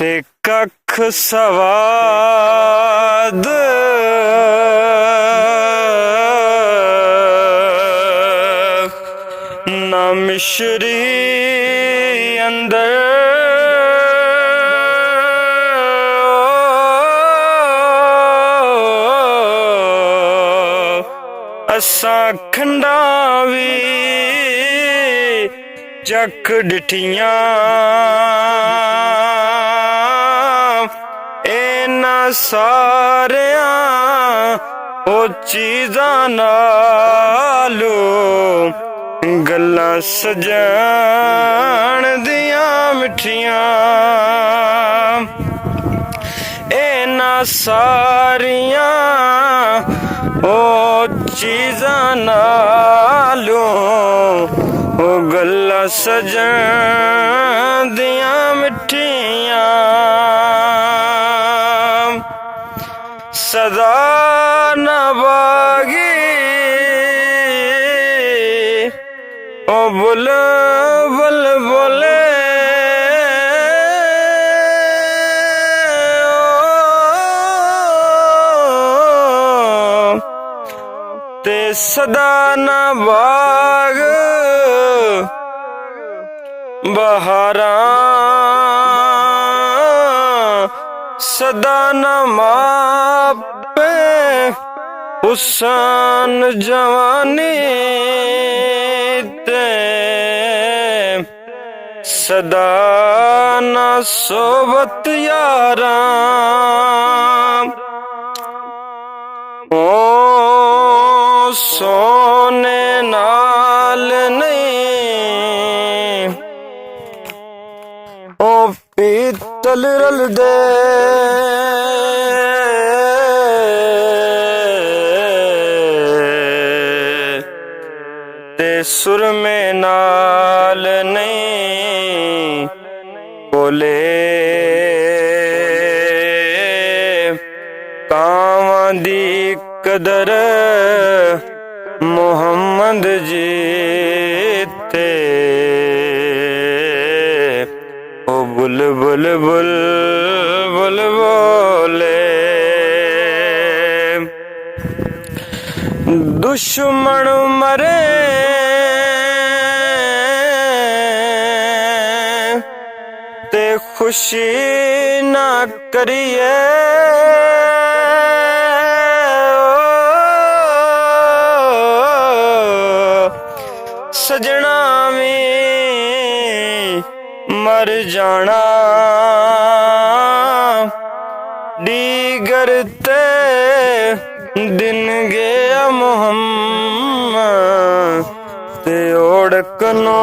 ते कख सवाद ना मिश्री अंदर असां खंडावी चख डिठियां इन्हां सारियां ओ चीज़ां नालों गल्लां सजण दियां मिठियां इन्हां सारियां ओ चीज़ां नालों ओ गल्लां सजण दियां मिठियां सदा ना बागी ओ बुलबुल बोले ते सदा ना बाग बहारां सदा ना मापे हुसन जवानी ते सदा ना सोबत यारां ओ सोने नाल नहीं ओ पीतल रल दे ते सुरमे नाल नहीं बोले कावां दी कदर मोहम्मद जी ते ओ बुलबुल बुलबुल बोले दुश्मन मरे ते खुशी ना करिए सजना में मर जाना दीगर ते दिन गया मोहम्मद ते ओढ़कनो